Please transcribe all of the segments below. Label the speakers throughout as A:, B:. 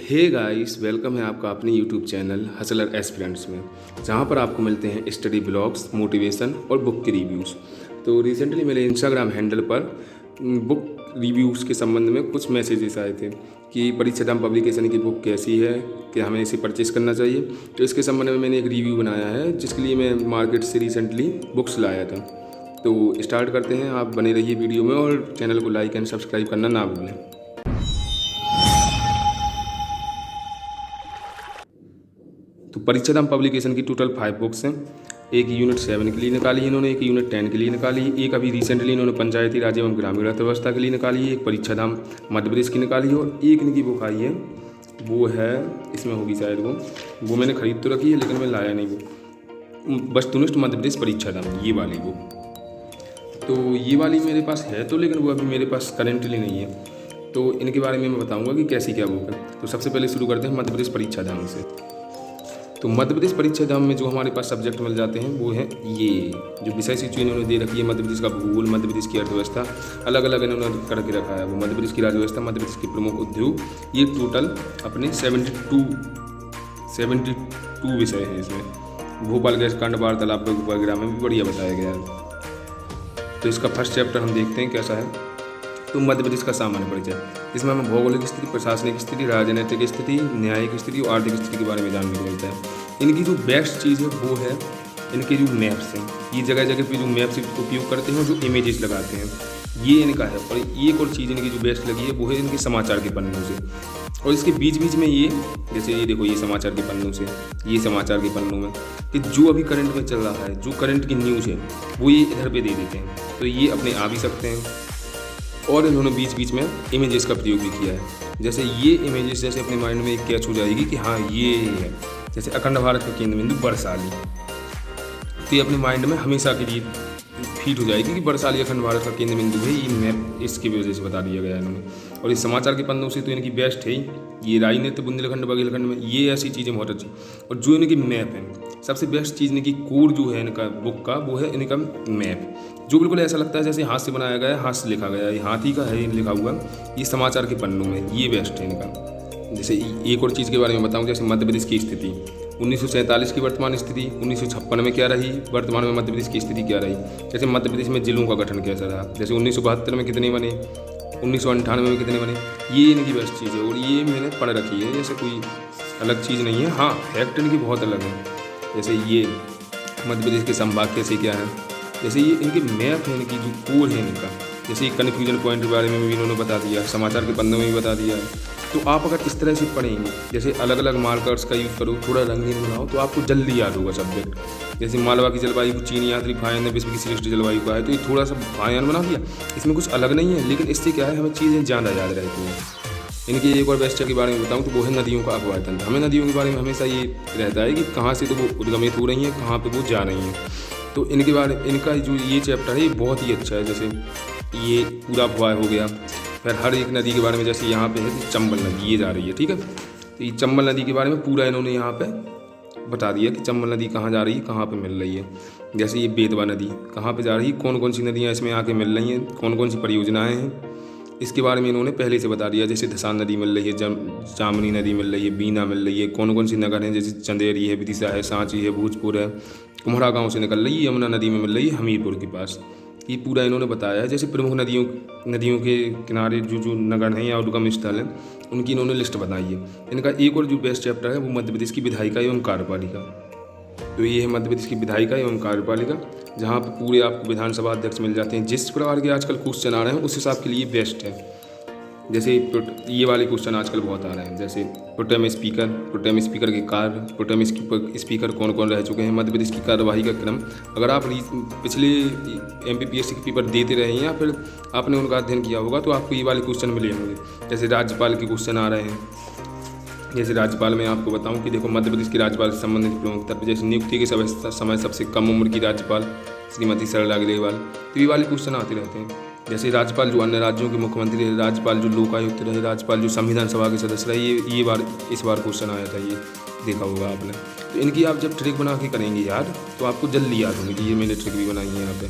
A: Hey guys, welcome है आपका अपने यूट्यूब चैनल हसलर एस्पिरेंट्स में, जहां पर आपको मिलते हैं स्टडी ब्लॉग्स, मोटिवेशन और बुक के रिव्यूज़। तो रिसेंटली मेरे इंस्टाग्राम हैंडल पर बुक रिव्यूज़ के संबंध में कुछ मैसेजेस आए थे कि परीक्षाधाम पब्लिकेशन की बुक कैसी है, कि हमें इसे परचेस करना चाहिए। तो इसके संबंध में मैंने एक रिव्यू बनाया है, जिसके लिए मैं मार्केट से रिसेंटली बुक्स लाया था। तो स्टार्ट करते हैं, आप बने रहिए वीडियो में और चैनल को लाइक एंड सब्सक्राइब करना ना भूलें। तो परीक्षाधाम पब्लिकेशन की टोटल 5 बुक्स हैं। एक यूनिट 7 के लिए निकाली इन्होंने, एक यूनिट 10 के लिए निकाली, एक अभी रिसेंटली इन्होंने पंचायती राज एवं ग्रामीण अर्थव्यवस्था के लिए निकाली है, एक परीक्षाधाम मध्य प्रदेश की निकाली है, और एक इनकी बुक आई है वो है, इसमें होगी शायद वो मैंने खरीद तो रखी है लेकिन मैं लाया नहीं वो, वस्तुनिष्ठ मध्य प्रदेश परीक्षाधाम, ये वाली बुक। तो ये वाली मेरे पास है तो, लेकिन वो अभी मेरे पास करेंटली नहीं है। तो इनके बारे में मैं बताऊँगा कि कैसी क्या बुक है। तो सबसे पहले शुरू करते हैं मध्य प्रदेश परीक्षाधाम से। तो मध्य प्रदेश परीक्षाधाम में जो हमारे पास सब्जेक्ट मिल जाते हैं वो है ये जो विषय सूची इन्होंने दे रखी है, मध्य प्रदेश का भूगोल, मध्य प्रदेश की अर्थव्यवस्था, अलग अलग इन्होंने करके रखा है। वो मध्य प्रदेश की राज्यव्यवस्था, मध्य प्रदेश के प्रमुख उद्योग, ये टोटल अपने 72 विषय हैं इसमें। भोपाल गैस कांड, वार्तालाप वगैरह में भी बढ़िया बताया गया है। तो इसका फर्स्ट चैप्टर हम देखते हैं कैसा है। तो मध्य प्रदेश का सामान्य परिचय, इसमें हमें भौगोलिक स्थिति, प्रशासनिक स्थिति, राजनीतिक स्थिति, न्यायिक स्थिति और आर्थिक स्थिति के बारे में जानने को मिलता है। इनकी जो बेस्ट चीज़ है वो है इनके जो मैप्स हैं। ये जगह जगह पे जो मैप्स उपयोग करते हैं और जो इमेजेस लगाते हैं, ये इनका है। और एक और चीज़ इनकी जो बेस्ट लगी है वो है इनके समाचार के पन्नों से। और इसके बीच बीच में ये, जैसे ये देखो, ये समाचार के पन्नों से, ये समाचार के पन्नों में कि जो अभी करंट में चल रहा है, जो करंट की न्यूज़ है वो ये इधर पे दे देते हैं। तो ये अपने आ भी सकते हैं। और इन्होंने बीच बीच में इमेजेस का प्रयोग भी किया है। जैसे ये इमेजेस जैसे अपने माइंड में एक कैच हो जाएगी कि हाँ ये है, जैसे अखंड भारत का केंद्र बिंदु बरसाली, तो ये अपने माइंड में हमेशा के लिए फिट हो जाएगी कि बरसाली अखंड भारत का केंद्र बिंदु है। ये मैप इसकी वजह से बता दिया गया है इन्होंने। और इस समाचार के पन्नों से तो इनकी बेस्ट है ही, ये राजनीति, बुंदेलखंड, बघेलखंड में ये ऐसी चीज़ें बहुत अच्छी। और जो इनकी मैप है, सबसे बेस्ट चीज़ इनकी कोर जो है इनका बुक का, वो है इनका मैप, जो बिल्कुल ऐसा लगता है जैसे हाथ से बनाया गया है, हाथ से लिखा गया है, हाथी का है लिखा हुआ, ये समाचार के पन्नों में, ये बेस्ट है इनका। जैसे एक और चीज़ के बारे में बताऊं, जैसे मध्य प्रदेश की स्थिति, 1947 की वर्तमान स्थिति, 1956 में क्या रही, वर्तमान में मध्य प्रदेश की स्थिति क्या रही। जैसे मध्य प्रदेश में जिलों का गठन कैसा रहा, जैसे 1972 में कितने बने, 1998 में कितने बने, ये इनकी बेस्ट चीज़ है। और ये मैंने पढ़ रखी है, जैसे कोई अलग चीज़ नहीं है। हाँ, फैक्ट इनकी बहुत अलग है। जैसे ये मध्य प्रदेश के संभाग कैसे क्या है, जैसे ये इनके मैप है, इनकी जो कोर है इनका, जैसे कन्फ्यूजन पॉइंट के बारे में भी इन्होंने बता दिया है, समाचार के पन्नों में भी बता दिया है। तो आप अगर इस तरह से पढ़ेंगे, जैसे अलग अलग मार्कर्स का यूज़ करो, थोड़ा रंगीन बनाओ, तो आपको जल्दी याद होगा सब्जेक्ट। जैसे मालवा की जलवायु को चीनी यात्री फायन ने विश्व की श्रेष्ठ जलवायु का है, तो ये थोड़ा सा फायन बना दिया, इसमें कुछ अलग नहीं है, लेकिन इससे क्या है, हमें चीज़ें ज़्यादा याद रहती हैं। इनकी एक और बेस्ट के बारे में बताऊँ तो वो है नदियों का अगवाई तंत्र। हमें नदियों के बारे में हमेशा ये रहता है कि कहाँ से तो वो उद्गमित हो रही हैं, कहाँ पर वो जा रही हैं। तो इनके बारे, इनका जो ये चैप्टर है ये बहुत ही अच्छा है। जैसे ये पूरा अफवाह हो गया, फिर हर एक नदी के बारे में, जैसे यहाँ पे है चंबल नदी, ये जा रही है, ठीक है। तो ये चंबल नदी के बारे में पूरा इन्होंने यहाँ पे बता दिया कि चंबल नदी कहाँ जा रही है, कहाँ पे मिल रही है। जैसे ये बेतवा नदी कहाँ पे जा रही है, कौन कौन सी नदियाँ इसमें आके मिल रही हैं, कौन कौन सी परियोजनाएँ हैं, इसके बारे में इन्होंने पहले से बता दिया। जैसे धसान नदी मिल रही है, जामनी नदी मिल रही है, बीना मिल रही है, कौन कौन सी नगर हैं, जैसे चंदेरी है, विदिशा है, सांची है, भोजपुर है, कुम्हड़ा गाँव से निकल रही है, यमुना नदी में मिल रही है हमीरपुर के पास। ये पूरा इन्होंने बताया है। जैसे प्रमुख नदियों के किनारे जो नगर हैं या उद्गम स्थल हैं, उनकी इन्होंने लिस्ट बताई है। इनका एक और जो बेस्ट चैप्टर है वो मध्य प्रदेश की विधायिका एवं कार्यपालिका। तो ये है मध्य प्रदेश की विधायिका एवं कार्यपालिका, जहाँ पर पूरे आपको विधानसभा अध्यक्ष मिल जाते हैं। जिस प्रकार के आजकल क्वेश्चन आ रहे हैं उस हिसाब के लिए बेस्ट है। जैसे ये वाले क्वेश्चन आजकल बहुत आ रहे हैं, जैसे प्रोटेम स्पीकर के कार्य, प्रोटेम स्पीकर कौन कौन रह चुके हैं, मध्य प्रदेश की कार्यवाही का क्रम। अगर आप पिछले MPPSC के पेपर देते रहे हैं या फिर आपने उनका अध्ययन किया होगा तो आपको ये वाले क्वेश्चन मिले होंगे। जैसे राज्यपाल के क्वेश्चन आ रहे हैं, जैसे राज्यपाल में आपको बताऊं कि देखो मध्य प्रदेश के राज्यपाल से संबंधित प्रमुख तत्व, जैसे नियुक्ति के समय सबसे कम उम्र की राज्यपाल श्रीमती सरला अग्रवाल, तो ये वाले क्वेश्चन आते रहते हैं। जैसे राज्यपाल जो अन्य राज्यों के मुख्यमंत्री रहे, राज्यपाल जो लोकायुक्त रहे, राज्यपाल जो संविधान सभा के सदस्य रहे, ये इस बार क्वेश्चन आया था, ये देखा होगा आपने। तो इनकी आप जब ट्रिक बना के करेंगे याद, तो आपको जल्दी याद होगी कि ये मैंने ट्रिक भी बनाई है यहाँ पे।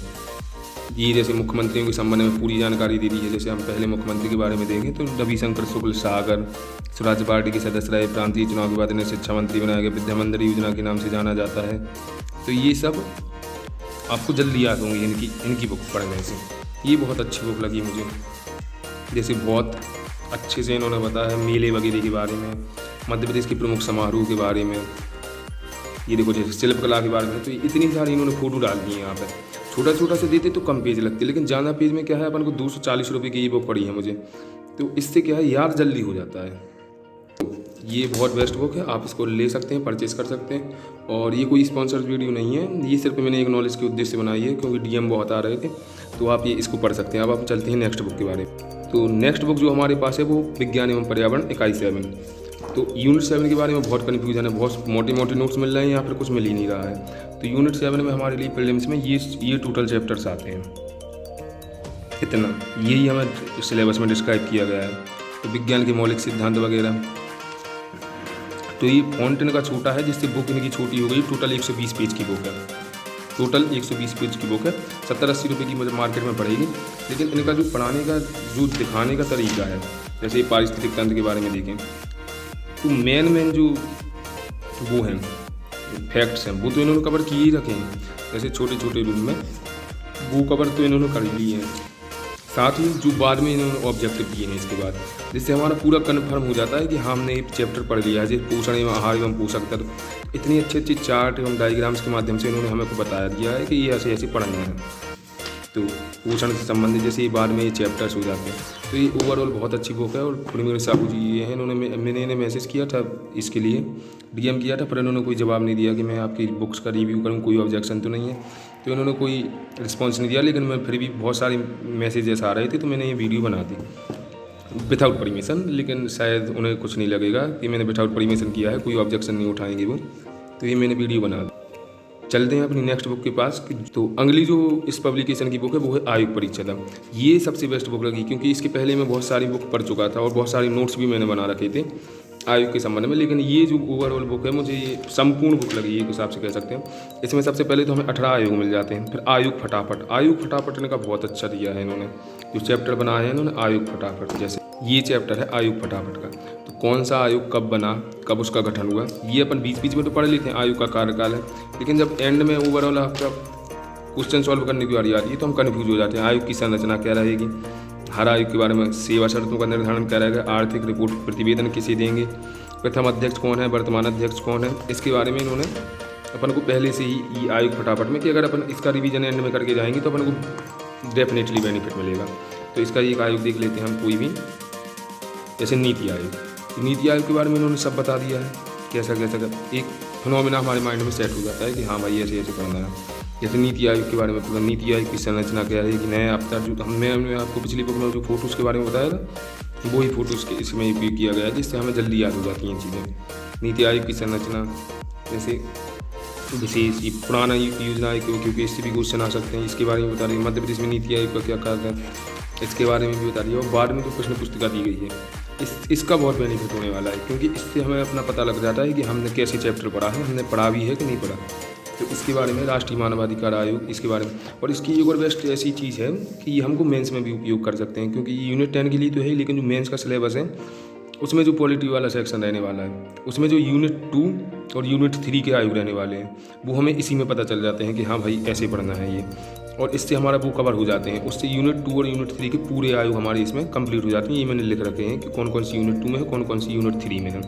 A: ये जैसे मुख्यमंत्रियों के संबंध में पूरी जानकारी दे दी है। जैसे हम पहले मुख्यमंत्री के बारे में देखें तो रविशंकर शुक्ल सागर स्वराज पार्टी के सदस्य रहे, प्रांतीय चुनाव के बाद इन्हें शिक्षा मंत्री बनाया गया, विद्या मंदिर योजना के नाम से जाना जाता है। तो ये सब आपको जल्दी याद होंगी इनकी बुक पढ़ने से। ये बहुत अच्छी बुक लगी मुझे। जैसे बहुत अच्छे से इन्होंने बताया मेले वगैरह के बारे में, मध्य प्रदेश के प्रमुख समारोह के बारे में, ये देखो जैसे शिल्पकला के बारे में। तो इतनी सारी इन्होंने फोटो डाल दी है यहाँ पर। छोटा छोटा से देते तो कम पेज लगते, लेकिन ज़्यादा पेज में क्या है, अपन को 240 रुपये की ये बुक पड़ी है मुझे, तो इससे क्या है याद जल्दी हो जाता है। तो ये बहुत बेस्ट बुक है, आप इसको ले सकते हैं, परचेस कर सकते हैं। और ये कोई स्पॉन्सर्ड वीडियो नहीं है, ये सिर्फ मैंने एक नॉलेज के उद्देश्य से बनाई है, क्योंकि DM बहुत आ रहे थे, तो आप ये इसको पढ़ सकते हैं। अब आप चलते हैं नेक्स्ट बुक के बारे में। तो नेक्स्ट बुक जो हमारे पास है वो विज्ञान एवं पर्यावरण इकाई 7। तो यूनिट 7 के बारे में बहुत कन्फ्यूजन है, बहुत मोटे मोटे नोट्स मिल रहे हैं या फिर कुछ मिल ही नहीं रहा है। तो यूनिट 7 में हमारे लिए प्रीलिम्स में ये टोटल चैप्टर्स आते हैं, इतना यही हमें सिलेबस में डिस्क्राइब किया गया है। तो विज्ञान के मौलिक सिद्धांत वगैरह। तो ये फॉन्ट इनका छोटा है, जिससे बुक इनकी छोटी हो गई। टोटल 120 पेज की बुक है, टोटल 120 पेज की बुक है। 70-80 रुपये की मुझे मार्केट में पड़ेगी। लेकिन इनका जो पढ़ाने का जो दिखाने का तरीका है, जैसे पारिस्थितिक तंत्र के बारे में देखें तो मेन जो वो हैं फैक्ट्स हैं वो तो इन्होंने कवर किए ही रखे हैं। जैसे छोटे छोटे रूम में वो कवर तो इन्होंने कर लिए हैं, साथ ही जो बाद में इन्होंने ऑब्जेक्टिव दिए हैं इसके बाद, जिससे हमारा पूरा कन्फर्म हो जाता है कि हाँ हमने एक चैप्टर पढ़ लिया है। जैसे पोषण एवं आहार एवं पोषक तत्व, इतनी अच्छी चार्ट एवं डायग्राम्स के माध्यम से इन्होंने हमें को बताया दिया है कि ये ऐसे ऐसे पढ़ना है। तो पोषण से संबंधित जैसे ये बाद में ये चैप्टर्स हो जाते हैं। तो ये ओवरऑल बहुत अच्छी बुक है। और प्रीमियर साहू जी ये हैं, मैंने इन्हें मैसेज किया था इसके लिए, DM किया था, पर इन्होंने कोई जवाब नहीं दिया कि मैं आपकी बुक्स का रिव्यू करूँ, कोई ऑब्जेक्शन तो नहीं है। तो इन्होंने कोई रिस्पॉन्स नहीं दिया। लेकिन मैं फिर भी बहुत सारे मैसेजेस आ रहे थे, तो मैंने ये वीडियो बना दी विदाउट परमिशन। लेकिन शायद उन्हें कुछ नहीं लगेगा कि मैंने विदाउट परमिशन किया है, कोई ऑब्जेक्शन नहीं उठाएंगे वो। तो ये मैंने वीडियो बना दी। चलते हैं अपनी नेक्स्ट बुक के पास। तो अगली जो इस पब्लिकेशन की बुक है वो है आयुक्त परिच्छेदम। ये सबसे बेस्ट बुक लगी, क्योंकि इसके पहले मैं बहुत सारी बुक पढ़ चुका था और बहुत सारे नोट्स भी मैंने बना रखे थे आयुक्त के संबंध में। लेकिन ये जो ओवरऑल बुक है मुझे ये संपूर्ण बुक लगी, एक हिसाब से कह सकते हैं। इसमें सबसे पहले तो हमें 18 आयोग मिल जाते हैं। फिर आयुक्त फटाफट इनका बहुत अच्छा दिया है इन्होंने, जो चैप्टर बनाए हैं इन्होंने आयुक्त फटाफट। जैसे ये चैप्टर है आयुक्त फटाफट का, तो कौन सा आयोग कब बना, कब उसका गठन हुआ, ये अपन बीच में तो पढ़ लेते हैं, आयोग का कार्यकाल है। लेकिन जब एंड में ओवरऑल आपका क्वेश्चन सॉल्व करने की बारी आती है तो हम कन्फ्यूज हो जाते हैं। आयोग की संरचना क्या रहेगी, हर आयोग के बारे में, सेवा शर्तों का निर्धारण क्या रहेगा, आर्थिक रिपोर्ट प्रतिवेदन किसे देंगे, प्रथम अध्यक्ष कौन है, वर्तमान अध्यक्ष कौन है, इसके बारे में इन्होंने अपन को पहले से ही आयोग फटाफट में, कि अगर अपन इसका रिवीजन एंड में करके जाएंगे तो अपन को डेफिनेटली बेनिफिट मिलेगा। तो इसका एक आयोग देख लेते हैं हम कोई भी, जैसे नीति आयोग। नीति आयोग के बारे में इन्होंने सब बता दिया है, कैसा एक फिनोमिना हमारे माइंड में सेट हो जाता है कि हाँ भाई ऐसे ऐसे करना है। जैसे नीति आयोग के बारे में पूरा, नीति आयोग की संरचना क्या है, कि नया अवतार जो हमने आपको पिछली बुक में जो फोटोज़ के बारे में बताया था वही फोटोज़ के इसमें उपयोग किया गया है, जिससे हमें जल्दी याद हो जाती हैं चीज़ें। नीति आयोग की संरचना, जैसे विशेष पुराना योजना है क्योंकि इससे भी क्वेश्चन आ सकते हैं, इसके बारे में बता रही है। मध्य प्रदेश में नीति आयोग का क्या कार्य है, इसके बारे में भी बता रही है। और बाद में जो प्रश्न पुस्तिका दी गई है इसका बहुत बेनिफिट होने वाला है, क्योंकि इससे हमें अपना पता लग जाता है कि हमने कैसे चैप्टर पढ़ा है, हमने पढ़ा भी है कि नहीं पढ़ा। तो इसके बारे में राष्ट्रीय मानवाधिकार आयोग, इसके बारे में। और इसकी एक और बेस्ट ऐसी चीज़ है कि ये हमको मेंस में भी उपयोग कर सकते हैं, क्योंकि ये यूनिट 10 के लिए तो है, लेकिन जो मेंस का सिलेबस है उसमें जो पॉलिटी वाला सेक्शन रहने वाला है, उसमें जो यूनिट 2 और यूनिट 3 के आयोग रहने वाले हैं वो हमें इसी में पता चल जाते हैं कि हाँ भाई ऐसे पढ़ना है ये, और इससे हमारा वो कवर हो जाते हैं। उससे यूनिट 2 और यूनिट 3 के पूरे आयोग हमारे इसमें कंप्लीट हो जाते हैं। ये मैंने लिख रखे हैं कि कौन कौन सी यूनिट 2 में है, कौन कौन सी यूनिट 3 में है।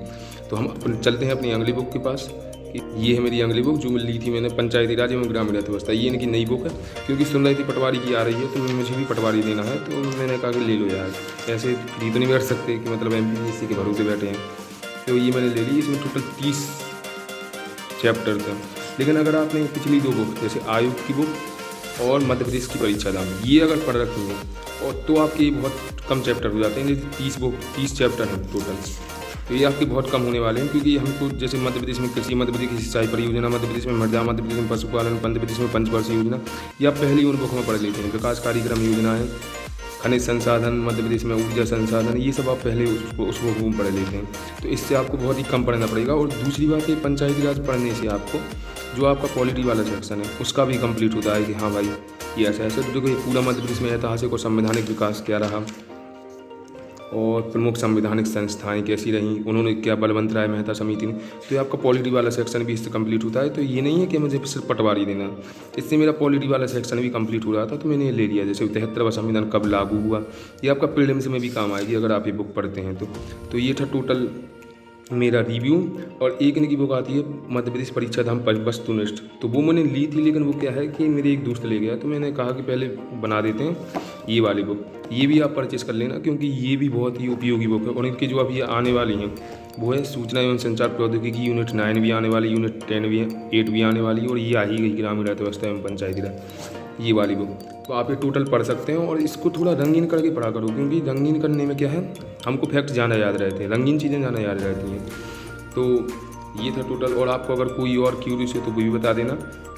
A: तो हम अपन चलते हैं अपनी अगली बुक के पास। ये है मेरी अगली बुक जो ली थी मैंने, पंचायती राज एवं ग्रामीण अर्थव्यवस्था। ये इनकी नई बुक है, क्योंकि सुन रही थी पटवारी की आ रही है, तो मुझे भी पटवारी देना है, तो मैंने कहा कि ले लो यार, ऐसे फ्री तो नहीं बैठ सकते कि मतलब MPSC के भरोसे बैठे हैं। तो ये मैंने ले ली। इसमें टोटल 30 चैप्टर थे। लेकिन अगर आपने पिछली 2 बुक, जैसे आयोग की बुक और मध्य प्रदेश की परीक्षा दाम, ये अगर पढ़ रखी हैं और तो आपके बहुत कम चैप्टर हो जाते हैं। 30 चैप्टर हैं टोटल, तो ये आपके बहुत कम होने वाले हैं। क्योंकि हमको जैसे मध्य प्रदेश में कृषि, मध्य प्रदेश की सिंचाई परियोजना, मध्य प्रदेश में मृदा, मध्य प्रदेश में पशुपालन, मध्य प्रदेश में पंचवर्षीय योजना, ये आप पहली उन बुक में पढ़ लेते हैं। विकास कार्यक्रम योजना है, खनिज संसाधन, मध्य प्रदेश में ऊर्जा संसाधन, ये सब आप पहले उस बुक में पढ़ लेते हैं। तो इससे आपको बहुत ही कम पढ़ना पड़ेगा। और दूसरी बात है, पंचायती राज पढ़ने से आपको जो आपका पॉलिटी वाला सेक्शन है उसका भी कंप्लीट होता है कि हाँ भाई कि ऐसा ऐसा। तो देखो ये पूरा मध्य प्रदेश में ऐतिहासिक और संवैधानिक विकास क्या रहा और प्रमुख संवैधानिक संस्थाएं कैसी रहीं, उन्होंने क्या बलवंत राय मेहता समिति ने। तो ये आपका पॉलिटी वाला सेक्शन भी इससे कंप्लीट होता है। तो ये नहीं है कि मुझे सिर्फ पटवारी देना, इससे मेरा पॉलिटी वाला सेक्शन भी कंप्लीट हो रहा था तो मैंने ये ले लिया। जैसे 73वां संविधान कब लागू हुआ, ये आपका प्रीलिम्स में भी काम आएगी अगर आप ये बुक पढ़ते हैं तो ये था टोटल मेरा रिव्यू। और एक इनकी बुक आती है मध्य प्रदेश परीक्षा धाम वस्तुनिष्ठ, तो वो मैंने ली थी, लेकिन वो क्या है कि मेरे एक दोस्त ले गया तो मैंने कहा कि पहले बना देते हैं ये वाली बुक। ये भी आप परचेस कर लेना क्योंकि ये भी बहुत ही उपयोगी बुक है। और इनकी जो अभी आने वाली हैं वो है सूचना एवं संचार प्रौद्योगिकी यूनिट 9 भी आने वाली, यूनिट 10 भी 8 भी आने वाली, और ये आ ही गई ग्रामीण अर्थव्यवस्था एवं पंचायती राज, ये वाली बुक। तो आप ये टोटल पढ़ सकते हैं और इसको थोड़ा रंगीन करके पढ़ा करो, क्योंकि रंगीन करने में क्या है हमको फैक्ट ज़्यादा याद रहते हैं, रंगीन चीज़ें ज़्यादा याद रहती हैं। तो ये था टोटल। और आपको अगर कोई और क्यूरियस हो तो वो भी बता देना,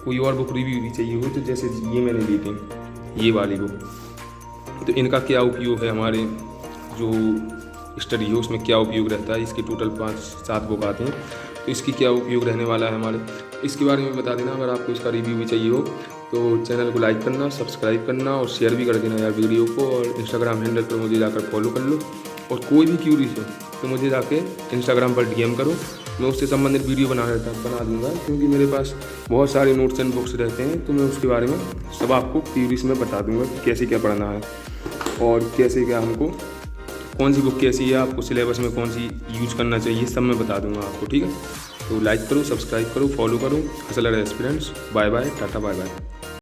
A: कोई और बुक रिव्यू भी चाहिए हो तो जैसे ये मैंने ली थी ये वाली बुक, तो इनका क्या उपयोग है, हमारे जो स्टडी है उसमें क्या उपयोग रहता है। इसके टोटल 5-7 बुक आते हैं, तो इसकी क्या उपयोग रहने वाला है हमारे, इसके बारे में बता देना। अगर आपको इसका रिव्यू भी चाहिए हो तो चैनल को लाइक करना, सब्सक्राइब करना और शेयर भी कर देना यार वीडियो को। और इंस्टाग्राम हैंडल पर मुझे जाकर फॉलो कर लो। और कोई भी क्यूरीज हो तो मुझे जाके इंस्टाग्राम पर डीएम करो, मैं उससे संबंधित वीडियो बना दूँगा, क्योंकि मेरे पास बहुत सारे नोट्स एंड बुक्स रहते हैं। तो मैं उसके बारे में सब आपको क्यूरीज में बता दूँगा कि कैसे क्या पढ़ना है और कैसे क्या हमको, कौन सी बुक कैसी है, आपको सिलेबस में कौन सी यूज करना चाहिए, सब मैं बता दूँगा आपको। ठीक है, तो लाइक करो, सब्सक्राइब करो, फॉलो करो। Hustler aspirants. Bye bye, tata bye bye.